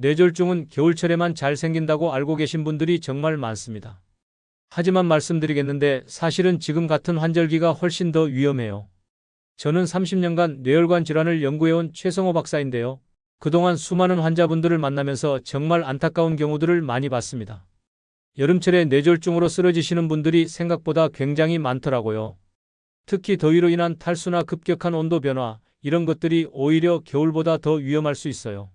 뇌졸중은 겨울철에만 잘 생긴다고 알고 계신 분들이 정말 많습니다. 하지만 말씀드리겠는데 사실은 지금 같은 환절기가 훨씬 더 위험해요. 저는 30년간 뇌혈관 질환을 연구해온 최성호 박사인데요. 그동안 수많은 환자분들을 만나면서 정말 안타까운 경우들을 많이 봤습니다. 여름철에 뇌졸중으로 쓰러지시는 분들이 생각보다 굉장히 많더라고요. 특히 더위로 인한 탈수나 급격한 온도 변화, 이런 것들이 오히려 겨울보다 더 위험할 수 있어요.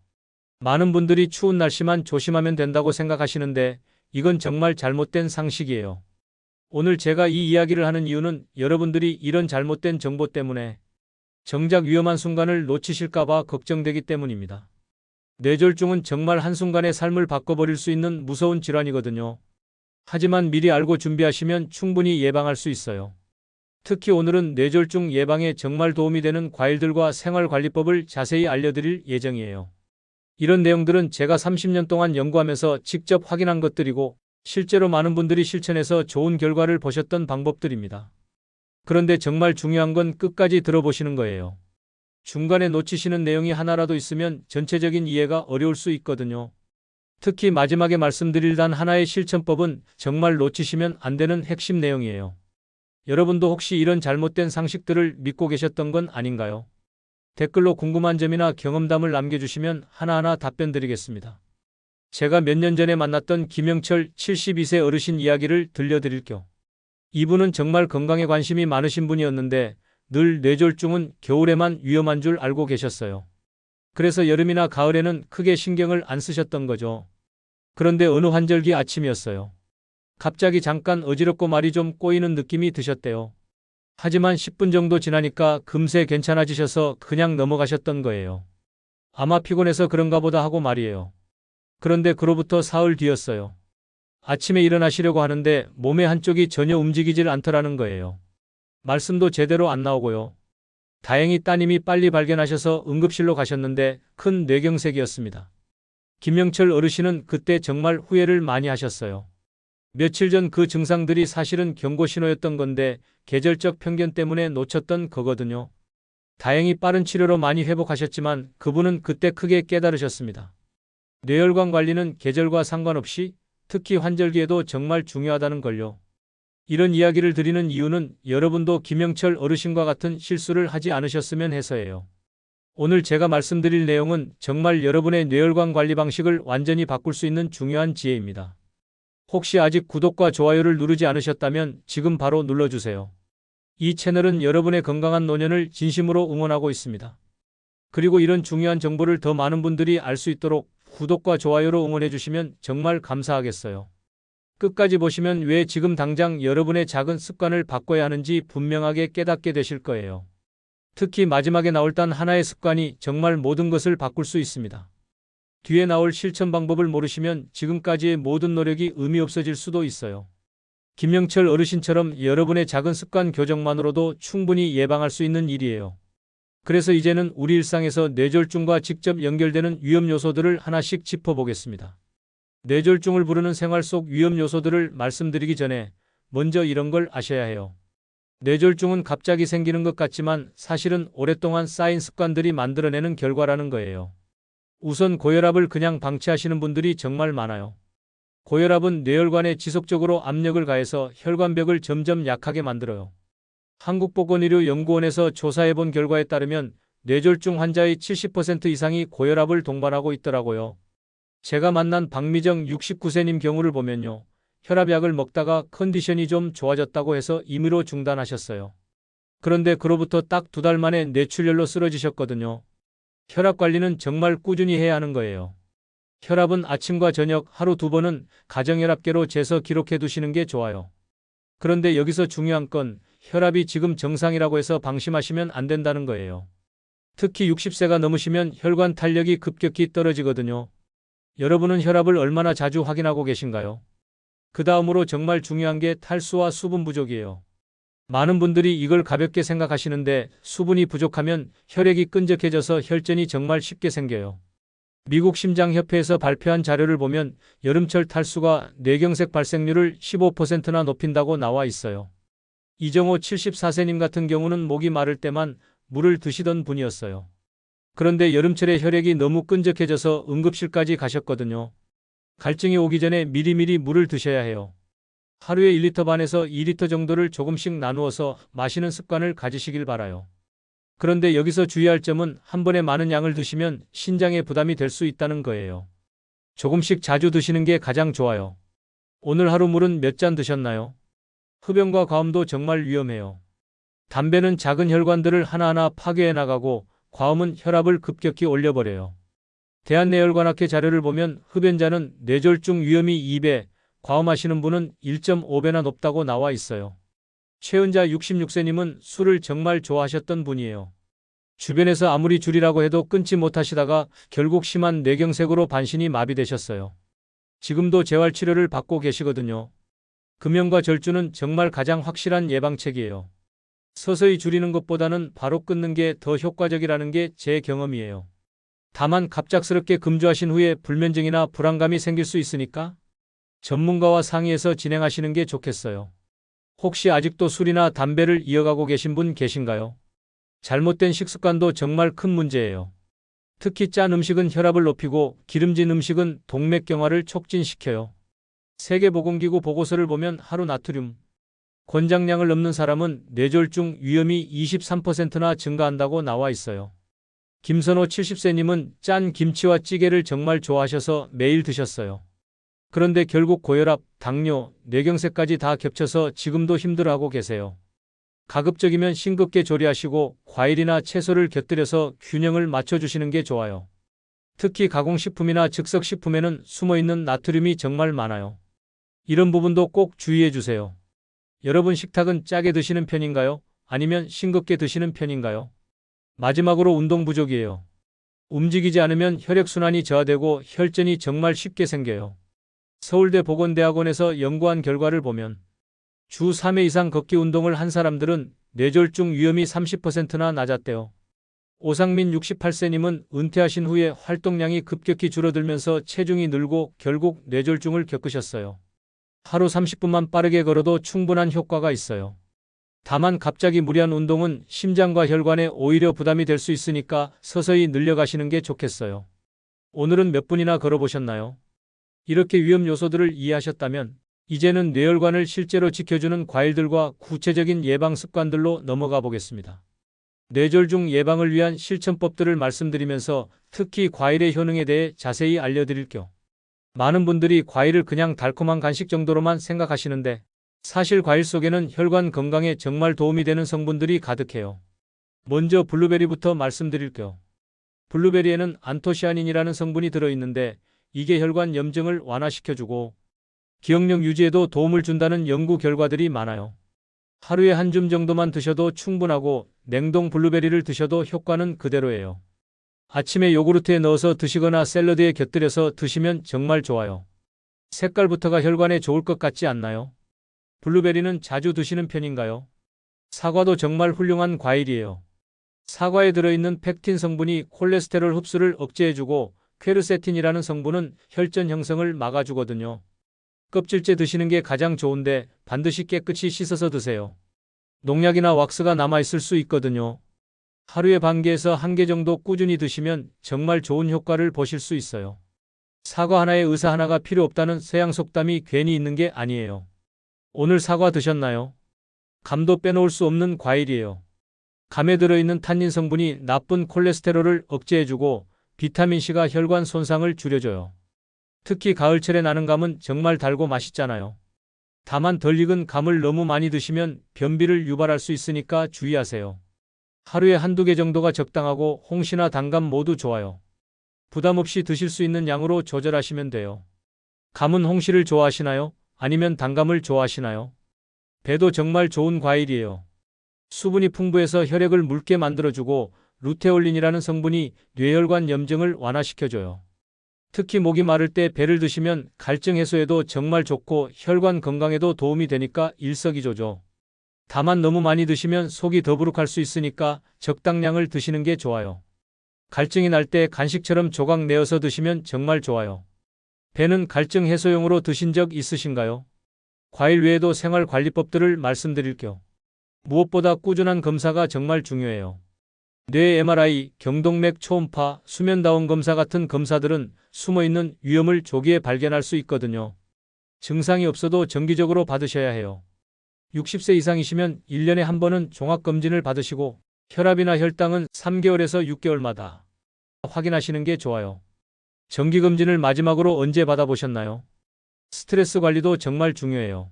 많은 분들이 추운 날씨만 조심하면 된다고 생각하시는데 이건 정말 잘못된 상식이에요. 오늘 제가 이 이야기를 하는 이유는 여러분들이 이런 잘못된 정보 때문에 정작 위험한 순간을 놓치실까봐 걱정되기 때문입니다. 뇌졸중은 정말 한순간에 삶을 바꿔버릴 수 있는 무서운 질환이거든요. 하지만 미리 알고 준비하시면 충분히 예방할 수 있어요. 특히 오늘은 뇌졸중 예방에 정말 도움이 되는 과일들과 생활관리법을 자세히 알려드릴 예정이에요. 이런 내용들은 제가 30년 동안 연구하면서 직접 확인한 것들이고 실제로 많은 분들이 실천해서 좋은 결과를 보셨던 방법들입니다. 그런데 정말 중요한 건 끝까지 들어보시는 거예요. 중간에 놓치시는 내용이 하나라도 있으면 전체적인 이해가 어려울 수 있거든요. 특히 마지막에 말씀드릴 단 하나의 실천법은 정말 놓치시면 안 되는 핵심 내용이에요. 여러분도 혹시 이런 잘못된 상식들을 믿고 계셨던 건 아닌가요? 댓글로 궁금한 점이나 경험담을 남겨주시면 하나하나 답변 드리겠습니다. 제가 몇 년 전에 만났던 김영철 72세 어르신 이야기를 들려드릴게요. 이분은 정말 건강에 관심이 많으신 분이었는데 늘 뇌졸중은 겨울에만 위험한 줄 알고 계셨어요. 그래서 여름이나 가을에는 크게 신경을 안 쓰셨던 거죠. 그런데 어느 환절기 아침이었어요. 갑자기 잠깐 어지럽고 말이 좀 꼬이는 느낌이 드셨대요. 하지만 10분 정도 지나니까 금세 괜찮아지셔서 그냥 넘어가셨던 거예요. 아마 피곤해서 그런가 보다 하고 말이에요. 그런데 그로부터 사흘 뒤였어요. 아침에 일어나시려고 하는데 몸의 한쪽이 전혀 움직이질 않더라는 거예요. 말씀도 제대로 안 나오고요. 다행히 따님이 빨리 발견하셔서 응급실로 가셨는데 큰 뇌경색이었습니다. 김영철 어르신은 그때 정말 후회를 많이 하셨어요. 며칠 전 그 증상들이 사실은 경고신호였던 건데 계절적 편견 때문에 놓쳤던 거거든요. 다행히 빠른 치료로 많이 회복하셨지만 그분은 그때 크게 깨달으셨습니다. 뇌혈관 관리는 계절과 상관없이 특히 환절기에도 정말 중요하다는 걸요. 이런 이야기를 드리는 이유는 여러분도 김영철 어르신과 같은 실수를 하지 않으셨으면 해서예요. 오늘 제가 말씀드릴 내용은 정말 여러분의 뇌혈관 관리 방식을 완전히 바꿀 수 있는 중요한 지혜입니다. 혹시 아직 구독과 좋아요를 누르지 않으셨다면 지금 바로 눌러주세요. 이 채널은 여러분의 건강한 노년을 진심으로 응원하고 있습니다. 그리고 이런 중요한 정보를 더 많은 분들이 알 수 있도록 구독과 좋아요로 응원해주시면 정말 감사하겠어요. 끝까지 보시면 왜 지금 당장 여러분의 작은 습관을 바꿔야 하는지 분명하게 깨닫게 되실 거예요. 특히 마지막에 나올 단 하나의 습관이 정말 모든 것을 바꿀 수 있습니다. 뒤에 나올 실천 방법을 모르시면 지금까지의 모든 노력이 의미 없어질 수도 있어요. 김영철 어르신처럼 여러분의 작은 습관 교정만으로도 충분히 예방할 수 있는 일이에요. 그래서 이제는 우리 일상에서 뇌졸중과 직접 연결되는 위험 요소들을 하나씩 짚어보겠습니다. 뇌졸중을 부르는 생활 속 위험 요소들을 말씀드리기 전에 먼저 이런 걸 아셔야 해요. 뇌졸중은 갑자기 생기는 것 같지만 사실은 오랫동안 쌓인 습관들이 만들어내는 결과라는 거예요. 우선 고혈압을 그냥 방치하시는 분들이 정말 많아요. 고혈압은 뇌혈관에 지속적으로 압력을 가해서 혈관벽을 점점 약하게 만들어요. 한국보건의료연구원에서 조사해본 결과에 따르면 뇌졸중 환자의 70% 이상이 고혈압을 동반하고 있더라고요. 제가 만난 박미정 69세님 경우를 보면요. 혈압약을 먹다가 컨디션이 좀 좋아졌다고 해서 임의로 중단하셨어요. 그런데 그로부터 딱 2달 만에 뇌출혈로 쓰러지셨거든요. 혈압 관리는 정말 꾸준히 해야 하는 거예요. 혈압은 아침과 저녁 하루 2번은 가정혈압계로 재서 기록해 두시는 게 좋아요. 그런데 여기서 중요한 건 혈압이 지금 정상이라고 해서 방심하시면 안 된다는 거예요. 특히 60세가 넘으시면 혈관 탄력이 급격히 떨어지거든요. 여러분은 혈압을 얼마나 자주 확인하고 계신가요? 그 다음으로 정말 중요한 게 탈수와 수분 부족이에요. 많은 분들이 이걸 가볍게 생각하시는데 수분이 부족하면 혈액이 끈적해져서 혈전이 정말 쉽게 생겨요. 미국 심장협회에서 발표한 자료를 보면 여름철 탈수가 뇌경색 발생률을 15%나 높인다고 나와 있어요. 이정호 74세님 같은 경우는 목이 마를 때만 물을 드시던 분이었어요. 그런데 여름철에 혈액이 너무 끈적해져서 응급실까지 가셨거든요. 갈증이 오기 전에 미리미리 물을 드셔야 해요. 하루에 1리터 반에서 2리터 정도를 조금씩 나누어서 마시는 습관을 가지시길 바라요. 그런데 여기서 주의할 점은 한 번에 많은 양을 드시면 신장에 부담이 될 수 있다는 거예요. 조금씩 자주 드시는 게 가장 좋아요. 오늘 하루 물은 몇 잔 드셨나요? 흡연과 과음도 정말 위험해요. 담배는 작은 혈관들을 하나하나 파괴해 나가고 과음은 혈압을 급격히 올려버려요. 대한내혈관학회 자료를 보면 흡연자는 뇌졸중 위험이 2배, 과음하시는 분은 1.5배나 높다고 나와 있어요. 최은자 66세님은 술을 정말 좋아하셨던 분이에요. 주변에서 아무리 줄이라고 해도 끊지 못하시다가 결국 심한 뇌경색으로 반신이 마비되셨어요. 지금도 재활치료를 받고 계시거든요. 금연과 절주는 정말 가장 확실한 예방책이에요. 서서히 줄이는 것보다는 바로 끊는 게 더 효과적이라는 게 제 경험이에요. 다만 갑작스럽게 금주하신 후에 불면증이나 불안감이 생길 수 있으니까 전문가와 상의해서 진행하시는 게 좋겠어요. 혹시 아직도 술이나 담배를 이어가고 계신 분 계신가요? 잘못된 식습관도 정말 큰 문제예요. 특히 짠 음식은 혈압을 높이고 기름진 음식은 동맥경화를 촉진시켜요. 세계보건기구 보고서를 보면 하루 나트륨 권장량을 넘는 사람은 뇌졸중 위험이 23%나 증가한다고 나와 있어요. 김선호 70세님은 짠 김치와 찌개를 정말 좋아하셔서 매일 드셨어요. 그런데 결국 고혈압, 당뇨, 뇌경색까지 다 겹쳐서 지금도 힘들어하고 계세요. 가급적이면 싱겁게 조리하시고 과일이나 채소를 곁들여서 균형을 맞춰주시는 게 좋아요. 특히 가공식품이나 즉석식품에는 숨어있는 나트륨이 정말 많아요. 이런 부분도 꼭 주의해 주세요. 여러분 식탁은 짜게 드시는 편인가요? 아니면 싱겁게 드시는 편인가요? 마지막으로 운동 부족이에요. 움직이지 않으면 혈액순환이 저하되고 혈전이 정말 쉽게 생겨요. 서울대 보건대학원에서 연구한 결과를 보면 주 3회 이상 걷기 운동을 한 사람들은 뇌졸중 위험이 30%나 낮았대요. 오상민 68세님은 은퇴하신 후에 활동량이 급격히 줄어들면서 체중이 늘고 결국 뇌졸중을 겪으셨어요. 하루 30분만 빠르게 걸어도 충분한 효과가 있어요. 다만 갑자기 무리한 운동은 심장과 혈관에 오히려 부담이 될 수 있으니까 서서히 늘려가시는 게 좋겠어요. 오늘은 몇 분이나 걸어보셨나요? 이렇게 위험 요소들을 이해하셨다면 이제는 뇌혈관을 실제로 지켜주는 과일들과 구체적인 예방 습관들로 넘어가 보겠습니다. 뇌졸중 예방을 위한 실천법들을 말씀드리면서 특히 과일의 효능에 대해 자세히 알려드릴게요. 많은 분들이 과일을 그냥 달콤한 간식 정도로만 생각하시는데 사실 과일 속에는 혈관 건강에 정말 도움이 되는 성분들이 가득해요. 먼저 블루베리부터 말씀드릴게요. 블루베리에는 안토시아닌이라는 성분이 들어있는데 이게 혈관 염증을 완화시켜주고 기억력 유지에도 도움을 준다는 연구 결과들이 많아요. 하루에 한 줌 정도만 드셔도 충분하고 냉동 블루베리를 드셔도 효과는 그대로예요. 아침에 요구르트에 넣어서 드시거나 샐러드에 곁들여서 드시면 정말 좋아요. 색깔부터가 혈관에 좋을 것 같지 않나요? 블루베리는 자주 드시는 편인가요? 사과도 정말 훌륭한 과일이에요. 사과에 들어있는 펙틴 성분이 콜레스테롤 흡수를 억제해주고 퀘르세틴이라는 성분은 혈전 형성을 막아주거든요. 껍질째 드시는 게 가장 좋은데 반드시 깨끗이 씻어서 드세요. 농약이나 왁스가 남아있을 수 있거든요. 하루에 반 개에서 한 개 정도 꾸준히 드시면 정말 좋은 효과를 보실 수 있어요. 사과 하나에 의사 하나가 필요 없다는 서양 속담이 괜히 있는 게 아니에요. 오늘 사과 드셨나요? 감도 빼놓을 수 없는 과일이에요. 감에 들어있는 탄닌 성분이 나쁜 콜레스테롤을 억제해주고 비타민C가 혈관 손상을 줄여줘요. 특히 가을철에 나는 감은 정말 달고 맛있잖아요. 다만 덜 익은 감을 너무 많이 드시면 변비를 유발할 수 있으니까 주의하세요. 하루에 한두 개 정도가 적당하고 홍시나 단감 모두 좋아요. 부담 없이 드실 수 있는 양으로 조절하시면 돼요. 감은 홍시를 좋아하시나요? 아니면 단감을 좋아하시나요? 배도 정말 좋은 과일이에요. 수분이 풍부해서 혈액을 묽게 만들어주고 루테올린이라는 성분이 뇌혈관 염증을 완화시켜줘요. 특히 목이 마를 때 배를 드시면 갈증 해소에도 정말 좋고 혈관 건강에도 도움이 되니까 일석이조죠. 다만 너무 많이 드시면 속이 더부룩할 수 있으니까 적당량을 드시는 게 좋아요. 갈증이 날 때 간식처럼 조각 내어서 드시면 정말 좋아요. 배는 갈증 해소용으로 드신 적 있으신가요? 과일 외에도 생활관리법들을 말씀드릴게요. 무엇보다 꾸준한 검사가 정말 중요해요. 뇌 MRI, 경동맥 초음파, 수면다운 검사 같은 검사들은 숨어있는 위험을 조기에 발견할 수 있거든요. 증상이 없어도 정기적으로 받으셔야 해요. 60세 이상이시면 1년에 한 번은 종합검진을 받으시고 혈압이나 혈당은 3개월에서 6개월마다 확인하시는 게 좋아요. 정기검진을 마지막으로 언제 받아보셨나요? 스트레스 관리도 정말 중요해요.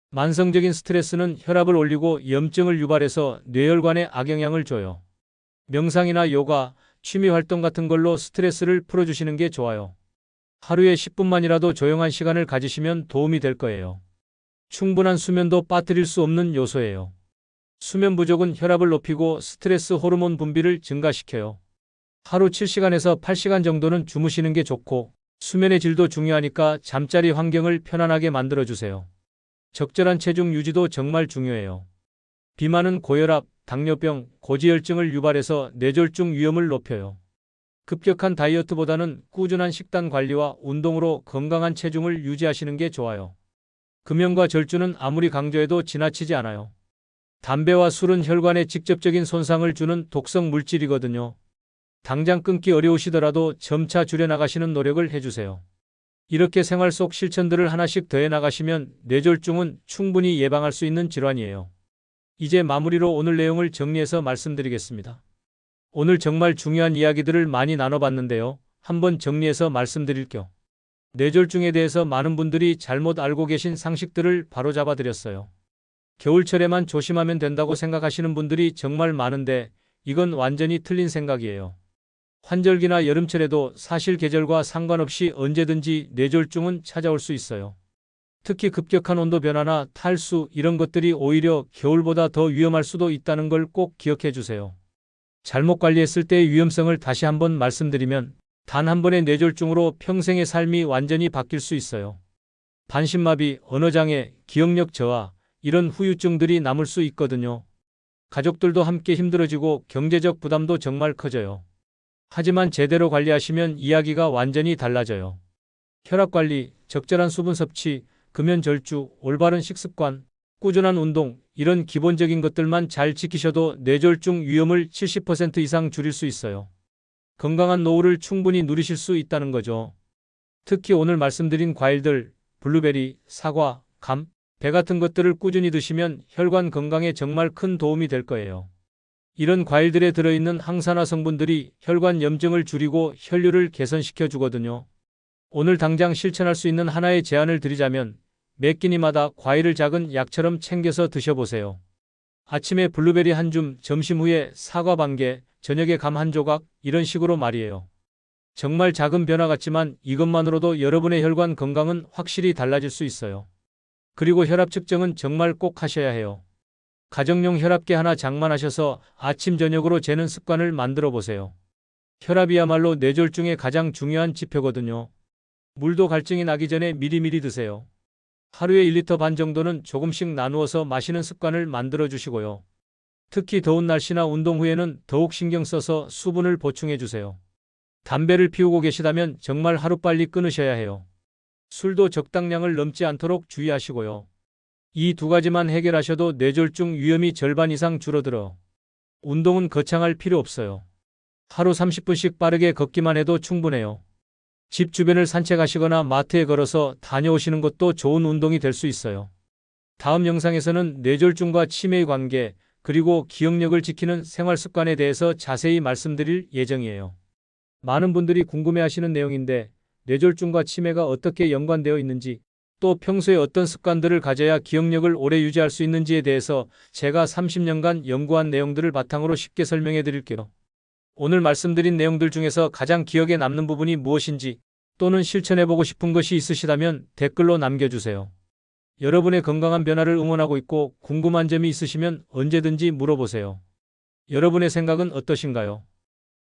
만성적인 스트레스는 혈압을 올리고 염증을 유발해서 뇌혈관에 악영향을 줘요. 명상이나 요가, 취미 활동 같은 걸로 스트레스를 풀어주시는 게 좋아요. 하루에 10분만이라도 조용한 시간을 가지시면 도움이 될 거예요. 충분한 수면도 빠뜨릴 수 없는 요소예요. 수면 부족은 혈압을 높이고 스트레스 호르몬 분비를 증가시켜요. 하루 7시간에서 8시간 정도는 주무시는 게 좋고 수면의 질도 중요하니까 잠자리 환경을 편안하게 만들어주세요. 적절한 체중 유지도 정말 중요해요. 비만은 고혈압, 당뇨병, 고지혈증을 유발해서 뇌졸중 위험을 높여요. 급격한 다이어트보다는 꾸준한 식단 관리와 운동으로 건강한 체중을 유지하시는 게 좋아요. 금연과 절주는 아무리 강조해도 지나치지 않아요. 담배와 술은 혈관에 직접적인 손상을 주는 독성 물질이거든요. 당장 끊기 어려우시더라도 점차 줄여나가시는 노력을 해주세요. 이렇게 생활 속 실천들을 하나씩 더해 나가시면 뇌졸중은 충분히 예방할 수 있는 질환이에요. 이제 마무리로 오늘 내용을 정리해서 말씀드리겠습니다. 오늘 정말 중요한 이야기들을 많이 나눠봤는데요. 한번 정리해서 말씀드릴게요. 뇌졸중에 대해서 많은 분들이 잘못 알고 계신 상식들을 바로잡아 드렸어요. 겨울철에만 조심하면 된다고 생각하시는 분들이 정말 많은데 이건 완전히 틀린 생각이에요. 환절기나 여름철에도 사실 계절과 상관없이 언제든지 뇌졸중은 찾아올 수 있어요. 특히 급격한 온도 변화나 탈수 이런 것들이 오히려 겨울보다 더 위험할 수도 있다는 걸 꼭 기억해 주세요. 잘못 관리했을 때의 위험성을 다시 한번 말씀드리면 단 한 번의 뇌졸중으로 평생의 삶이 완전히 바뀔 수 있어요. 반신마비, 언어장애, 기억력 저하 이런 후유증들이 남을 수 있거든요. 가족들도 함께 힘들어지고 경제적 부담도 정말 커져요. 하지만 제대로 관리하시면 이야기가 완전히 달라져요. 혈압관리, 적절한 수분 섭취, 금연 절주, 올바른 식습관, 꾸준한 운동 이런 기본적인 것들만 잘 지키셔도 뇌졸중 위험을 70% 이상 줄일 수 있어요. 건강한 노후를 충분히 누리실 수 있다는 거죠. 특히 오늘 말씀드린 과일들, 블루베리, 사과, 감, 배 같은 것들을 꾸준히 드시면 혈관 건강에 정말 큰 도움이 될 거예요. 이런 과일들에 들어있는 항산화 성분들이 혈관 염증을 줄이고 혈류를 개선시켜 주거든요. 오늘 당장 실천할 수 있는 하나의 제안을 드리자면 매 끼니마다 과일을 작은 약처럼 챙겨서 드셔보세요. 아침에 블루베리 한 줌, 점심 후에 사과 반 개, 저녁에 감 한 조각 이런 식으로 말이에요. 정말 작은 변화 같지만 이것만으로도 여러분의 혈관 건강은 확실히 달라질 수 있어요. 그리고 혈압 측정은 정말 꼭 하셔야 해요. 가정용 혈압계 하나 장만하셔서 아침 저녁으로 재는 습관을 만들어 보세요. 혈압이야말로 뇌졸중의 가장 중요한 지표거든요. 물도 갈증이 나기 전에 미리미리 드세요. 하루에 1리터 반 정도는 조금씩 나누어서 마시는 습관을 만들어 주시고요. 특히 더운 날씨나 운동 후에는 더욱 신경 써서 수분을 보충해 주세요. 담배를 피우고 계시다면 정말 하루빨리 끊으셔야 해요. 술도 적당량을 넘지 않도록 주의하시고요. 이 두 가지만 해결하셔도 뇌졸중 위험이 절반 이상 줄어들어. 운동은 거창할 필요 없어요. 하루 30분씩 빠르게 걷기만 해도 충분해요. 집 주변을 산책하시거나 마트에 걸어서 다녀오시는 것도 좋은 운동이 될 수 있어요. 다음 영상에서는 뇌졸중과 치매의 관계, 그리고 기억력을 지키는 생활 습관에 대해서 자세히 말씀드릴 예정이에요. 많은 분들이 궁금해하시는 내용인데 뇌졸중과 치매가 어떻게 연관되어 있는지, 또 평소에 어떤 습관들을 가져야 기억력을 오래 유지할 수 있는지에 대해서 제가 30년간 연구한 내용들을 바탕으로 쉽게 설명해 드릴게요. 오늘 말씀드린 내용들 중에서 가장 기억에 남는 부분이 무엇인지 또는 실천해보고 싶은 것이 있으시다면 댓글로 남겨주세요. 여러분의 건강한 변화를 응원하고 있고 궁금한 점이 있으시면 언제든지 물어보세요. 여러분의 생각은 어떠신가요?